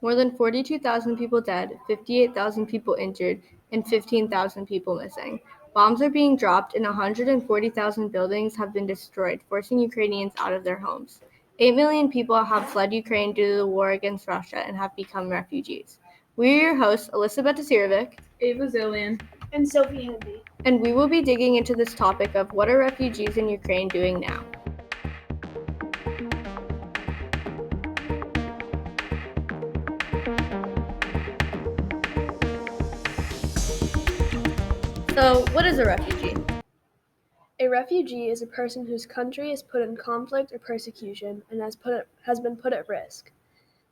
More than 42,000 people dead, 58,000 people injured, and 15,000 people missing. Bombs are being dropped and 140,000 buildings have been destroyed, forcing Ukrainians out of their homes. 8 million people have fled Ukraine due to the war against Russia and have become refugees. We are your hosts, Elisabetta Sophie Ava Z, and Sophie Ava Z. And we will be digging into this topic of what are refugees in Ukraine doing now. So, what is a refugee? A refugee is a person whose country is put in conflict or persecution and has been put at risk.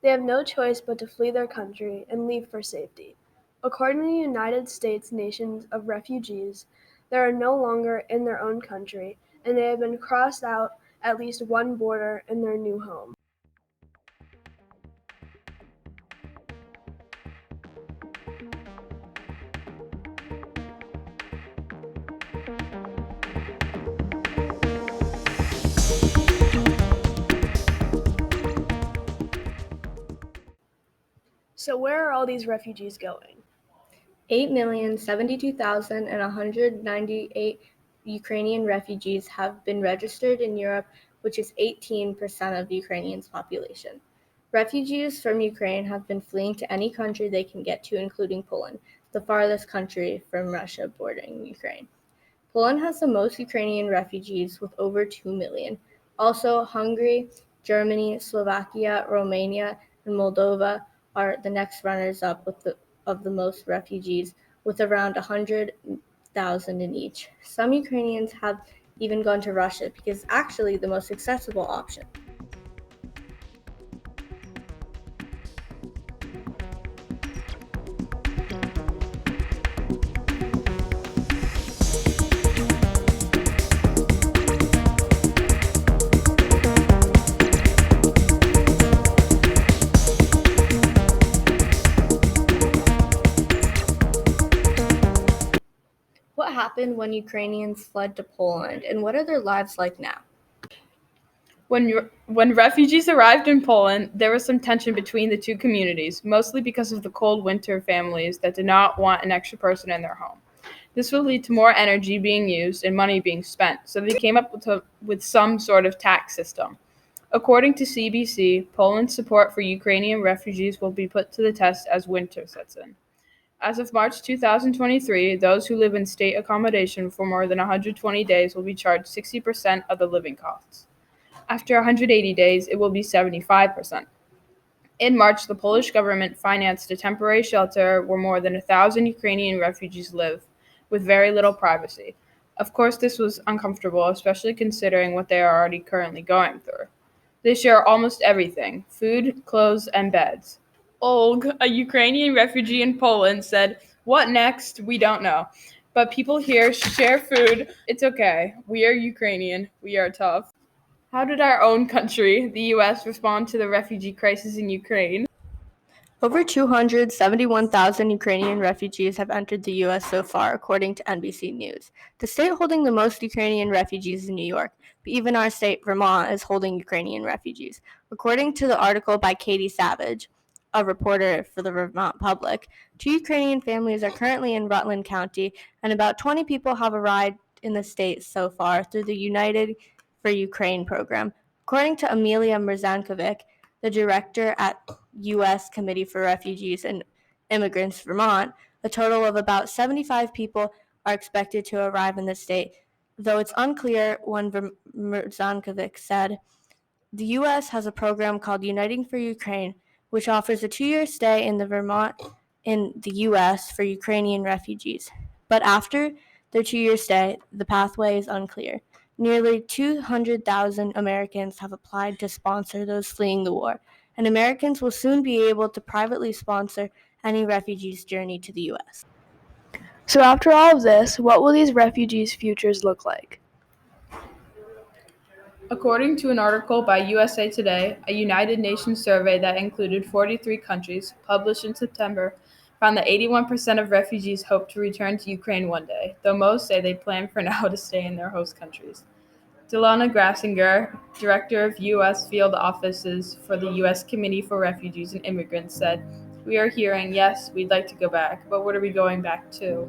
They have no choice but to flee their country and leave for safety. According to the United States Nations of Refugees, they are no longer in their own country, and they have been crossed out at least one border in their new home. So where are all these refugees going? 8,072,198 Ukrainian refugees have been registered in Europe, which is 18% of Ukrainians' population. Refugees from Ukraine have been fleeing to any country they can get to, including Poland, the farthest country from Russia bordering Ukraine. Poland has the most Ukrainian refugees with over 2 million. Also, Hungary, Germany, Slovakia, Romania, and Moldova are the next runners-up of the most refugees, with around 100,000 in each. Some Ukrainians have even gone to Russia because it's actually the most accessible option. What happened when Ukrainians fled to Poland, and what are their lives like now? When refugees arrived in Poland, there was some tension between the two communities, mostly because of the cold winter families that did not want an extra person in their home. This would lead to more energy being used and money being spent, so they came up with some sort of tax system. According to CBC, Poland's support for Ukrainian refugees will be put to the test as winter sets in. As of March 2023, those who live in state accommodation for more than 120 days will be charged 60% of the living costs. After 180 days, it will be 75%. In March, the Polish government financed a temporary shelter where more than 1,000 Ukrainian refugees live, with very little privacy. Of course, this was uncomfortable, especially considering what they are already currently going through. They share almost everything: food, clothes, and beds. Olg, a Ukrainian refugee in Poland, said, "What next? We don't know. But people here share food. It's okay. We are Ukrainian. We are tough." How did our own country, the U.S., respond to the refugee crisis in Ukraine? Over 271,000 Ukrainian refugees have entered the U.S. so far, according to NBC News. The state holding the most Ukrainian refugees is New York, but even our state, Vermont, is holding Ukrainian refugees. According to the article by Katie Savage, a reporter for the Vermont Public, 2 Ukrainian families are currently in Rutland County, and about 20 people have arrived in the state so far through the United for Ukraine program. According to Amelia Mrzankovic, the director at U.S. Committee for Refugees and Immigrants Vermont, a total of about 75 people are expected to arrive in the state, though it's unclear when Mrzankovic said. The U.S. has a program called Uniting for Ukraine, which offers a 2-year stay in the U.S. for Ukrainian refugees. But after their 2-year stay, the pathway is unclear. Nearly 200,000 Americans have applied to sponsor those fleeing the war, and Americans will soon be able to privately sponsor any refugee's journey to the U.S. So after all of this, what will these refugees' futures look like? According to an article by USA Today, a United Nations survey that included 43 countries, published in September, found that 81% of refugees hope to return to Ukraine one day, though most say they plan for now to stay in their host countries. Delana Grassinger, director of U.S. Field Offices for the U.S. Committee for Refugees and Immigrants, said, "We are hearing, yes, we'd like to go back, but what are we going back to?"